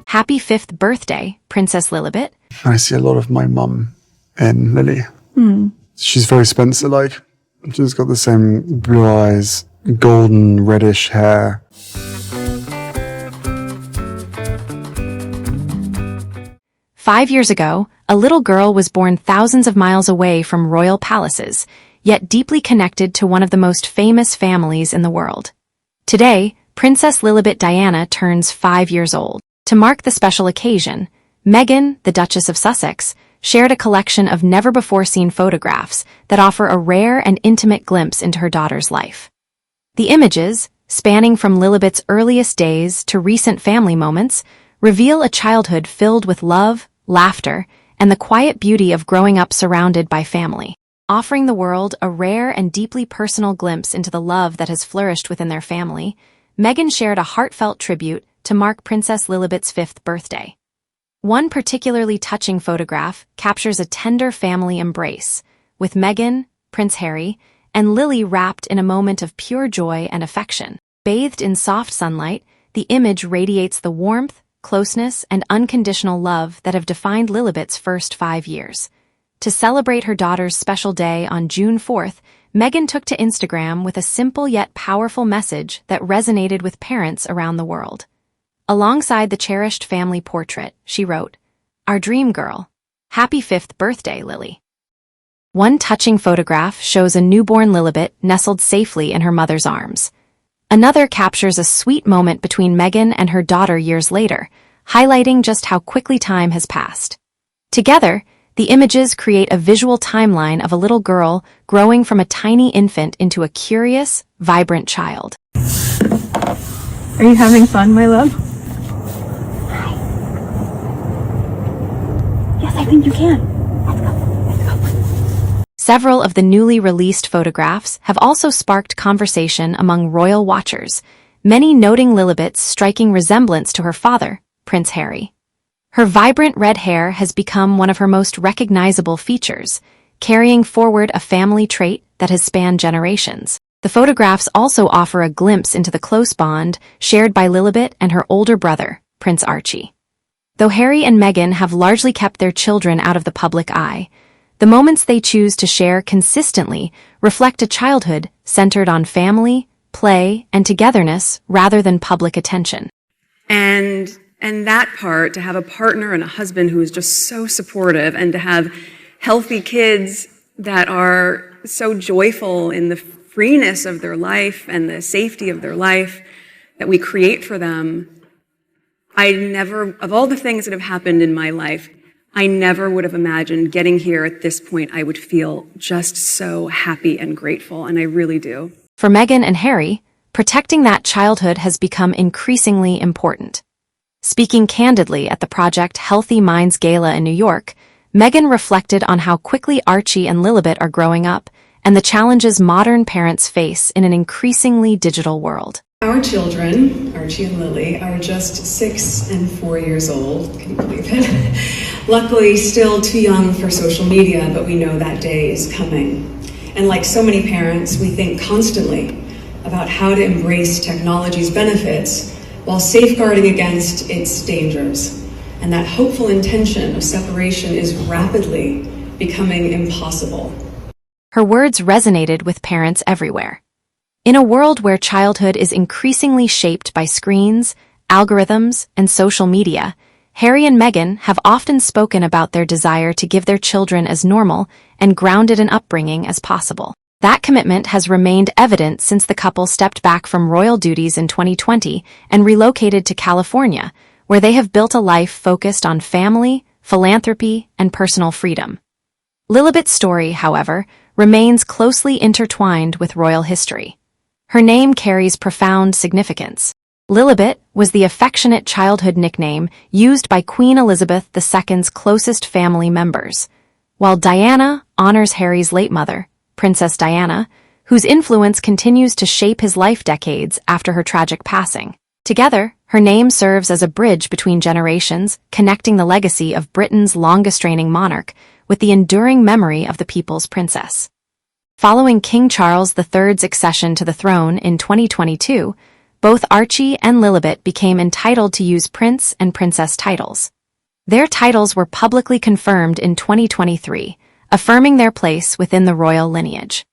Happy 5th birthday, Princess Lilibet. I see a lot of my mum in Lily. She's very Spencer-like. She's got the same blue eyes, golden reddish hair. "5 years ago, a little girl was born thousands of miles away from royal palaces, yet deeply connected to one of the most famous families in the world. Today, Princess Lilibet Diana turns 5 years old. To mark the special occasion, Meghan, the Duchess of Sussex, shared a collection of never-before-seen photographs that offer a rare and intimate glimpse into her daughter's life. The images, spanning from Lilibet's earliest days to recent family moments, reveal a childhood filled with love, laughter, and the quiet beauty of growing up surrounded by family. Offering the world a rare and deeply personal glimpse into the love that has flourished within their family, Meghan shared a heartfelt tribute to mark Princess Lilibet's 5th birthday. One particularly touching photograph captures a tender family embrace, with Meghan, Prince Harry, and Lily wrapped in a moment of pure joy and affection. Bathed in soft sunlight, the image radiates the warmth, closeness, and unconditional love that have defined Lilibet's first 5 years. To celebrate her daughter's special day on June 4th, Meghan took to Instagram with a simple yet powerful message that resonated with parents around the world. Alongside the cherished family portrait, she wrote, "Our dream girl. Happy 5th birthday, Lily." One touching photograph shows a newborn Lilibet nestled safely in her mother's arms. Another captures a sweet moment between Meghan and her daughter years later, highlighting just how quickly time has passed. Together, the images create a visual timeline of a little girl growing from a tiny infant into a curious, vibrant child. Are you having fun, my love? Yes, I think you can. Let's go. Several of the newly released photographs have also sparked conversation among royal watchers, many noting Lilibet's striking resemblance to her father, Prince Harry. Her vibrant red hair has become one of her most recognizable features, carrying forward a family trait that has spanned generations. The photographs also offer a glimpse into the close bond shared by Lilibet and her older brother, Prince Archie. Though Harry and Meghan have largely kept their children out of the public eye, the moments they choose to share consistently reflect a childhood centered on family, play, and togetherness rather than public attention. And that part, to have a partner and a husband who is just so supportive, and to have healthy kids that are so joyful in the freeness of their life and the safety of their life that we create for them, of all the things that have happened in my life, I never would have imagined getting here at this point. I would feel just so happy and grateful, and I really do. For Meghan and Harry, protecting that childhood has become increasingly important. Speaking candidly at the Project Healthy Minds Gala in New York, Meghan reflected on how quickly Archie and Lilibet are growing up and the challenges modern parents face in an increasingly digital world. Our children, Archie and Lily, are just 6 and 4 years old. Can you believe it? Luckily, still too young for social media, but we know that day is coming. And like so many parents, we think constantly about how to embrace technology's benefits while safeguarding against its dangers. And that hopeful intention of separation is rapidly becoming impossible. Her words resonated with parents everywhere. In a world where childhood is increasingly shaped by screens, algorithms, and social media, Harry and Meghan have often spoken about their desire to give their children as normal and grounded an upbringing as possible. That commitment has remained evident since the couple stepped back from royal duties in 2020 and relocated to California, where they have built a life focused on family, philanthropy, and personal freedom. Lilibet's story, however, remains closely intertwined with royal history. Her name carries profound significance. Lilibet was the affectionate childhood nickname used by Queen Elizabeth II's closest family members, while Diana honors Harry's late mother, Princess Diana, whose influence continues to shape his life decades after her tragic passing. Together, her name serves as a bridge between generations, connecting the legacy of Britain's longest-reigning monarch with the enduring memory of the people's princess. Following King Charles III's accession to the throne in 2022, both Archie and Lilibet became entitled to use prince and princess titles. Their titles were publicly confirmed in 2023, affirming their place within the royal lineage.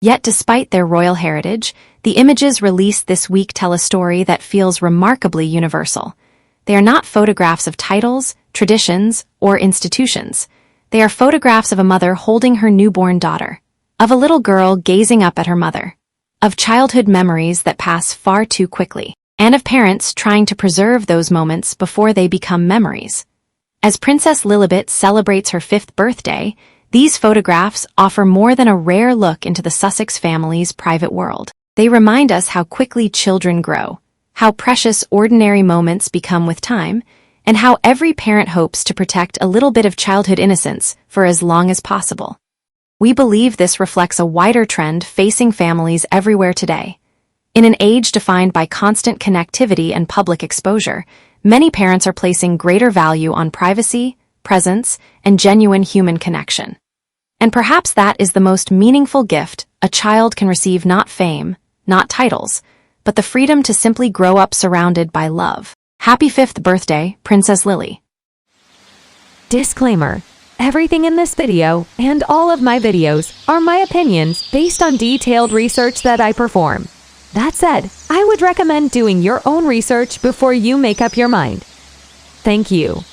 Yet despite their royal heritage, the images released this week tell a story that feels remarkably universal. They are not photographs of titles, traditions, or institutions. They are photographs of a mother holding her newborn daughter, of a little girl gazing up at her mother, of childhood memories that pass far too quickly, and of parents trying to preserve those moments before they become memories. As Princess Lilibet celebrates her 5th birthday, these photographs offer more than a rare look into the Sussex family's private world. They remind us how quickly children grow, how precious ordinary moments become with time, and how every parent hopes to protect a little bit of childhood innocence for as long as possible. We believe this reflects a wider trend facing families everywhere today. In an age defined by constant connectivity and public exposure, many parents are placing greater value on privacy, presence, and genuine human connection. And perhaps that is the most meaningful gift a child can receive: not fame, not titles, but the freedom to simply grow up surrounded by love. Happy 5th birthday, Princess Lili. Disclaimer. Everything in this video and all of my videos are my opinions based on detailed research that I perform. That said, I would recommend doing your own research before you make up your mind. Thank you.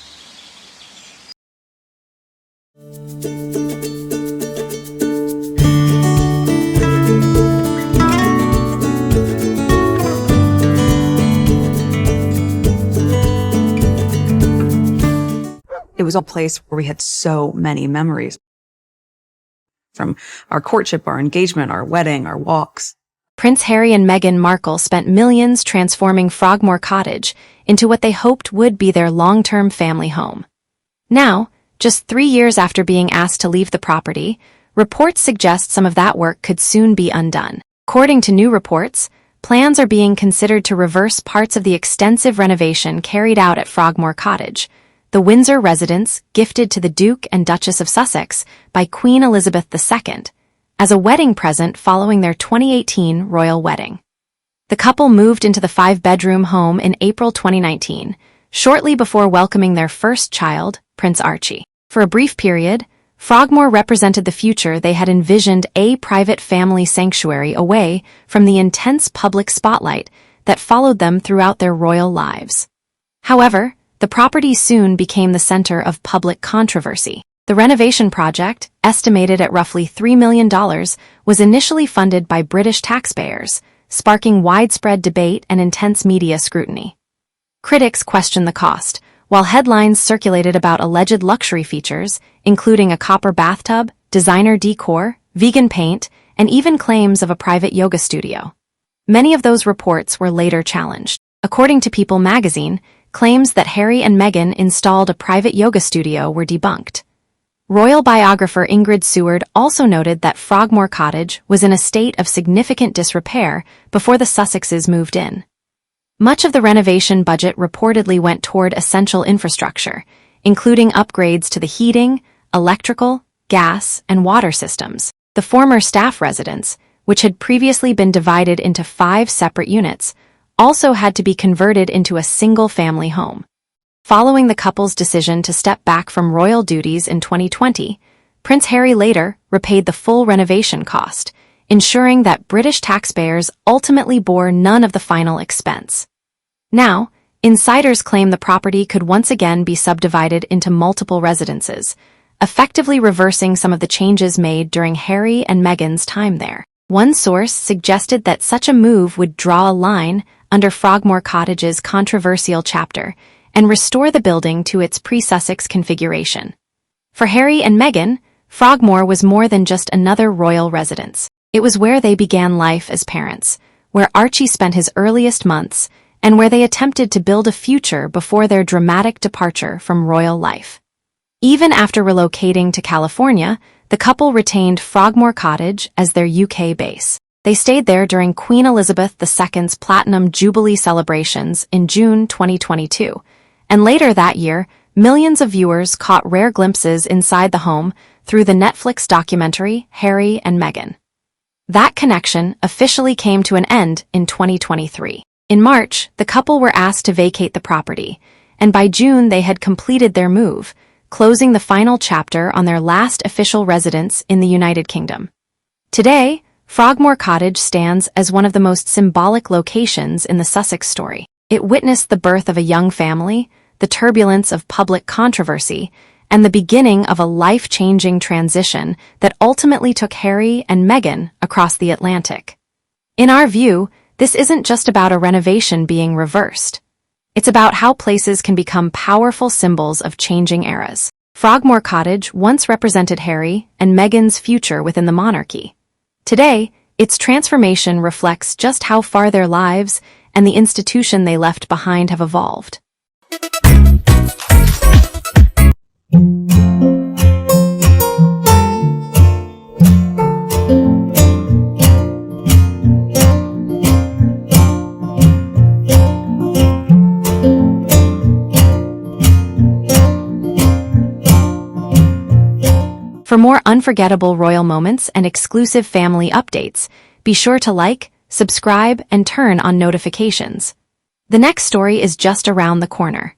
It was a place where we had so many memories. From our courtship, our engagement, our wedding, our walks. Prince Harry and Meghan Markle spent millions transforming Frogmore Cottage into what they hoped would be their long-term family home. Now, just 3 years after being asked to leave the property, reports suggest some of that work could soon be undone. According to new reports, plans are being considered to reverse parts of the extensive renovation carried out at Frogmore Cottage, the Windsor residence gifted to the Duke and Duchess of Sussex by Queen Elizabeth II, as a wedding present following their 2018 royal wedding. The couple moved into the 5-bedroom home in April 2019, shortly before welcoming their first child, Prince Archie. For a brief period, Frogmore represented the future they had envisioned: a private family sanctuary away from the intense public spotlight that followed them throughout their royal lives. However, the property soon became the center of public controversy. The renovation project, estimated at roughly $3 million, was initially funded by British taxpayers, sparking widespread debate and intense media scrutiny. Critics questioned the cost, while headlines circulated about alleged luxury features, including a copper bathtub, designer decor, vegan paint, and even claims of a private yoga studio. Many of those reports were later challenged. According to People magazine, claims that Harry and Meghan installed a private yoga studio were debunked. Royal biographer Ingrid Seward also noted that Frogmore Cottage was in a state of significant disrepair before the Sussexes moved in. Much of the renovation budget reportedly went toward essential infrastructure, including upgrades to the heating, electrical, gas, and water systems. The former staff residence, which had previously been divided into 5 separate units, also had to be converted into a single-family home. Following the couple's decision to step back from royal duties in 2020, Prince Harry later repaid the full renovation cost, ensuring that British taxpayers ultimately bore none of the final expense. Now, insiders claim the property could once again be subdivided into multiple residences, effectively reversing some of the changes made during Harry and Meghan's time there. One source suggested that such a move would draw a line under Frogmore Cottage's controversial chapter and restore the building to its pre-Sussex configuration. For Harry and Meghan, Frogmore was more than just another royal residence. It was where they began life as parents, where Archie spent his earliest months, and where they attempted to build a future before their dramatic departure from royal life. Even after relocating to California, the couple retained Frogmore Cottage as their UK base. They stayed there during Queen Elizabeth II's Platinum Jubilee celebrations in June 2022, and later that year, millions of viewers caught rare glimpses inside the home through the Netflix documentary Harry and Meghan. That connection officially came to an end in 2023. In March, the couple were asked to vacate the property, and by June they had completed their move, closing the final chapter on their last official residence in the United Kingdom. Today, Frogmore Cottage stands as one of the most symbolic locations in the Sussex story. It witnessed the birth of a young family, the turbulence of public controversy, and the beginning of a life-changing transition that ultimately took Harry and Meghan across the Atlantic. In our view, this isn't just about a renovation being reversed. It's about how places can become powerful symbols of changing eras. Frogmore Cottage once represented Harry and Meghan's future within the monarchy. Today, its transformation reflects just how far their lives and the institution they left behind have evolved. For more unforgettable royal moments and exclusive family updates, be sure to like, subscribe, and turn on notifications. The next story is just around the corner.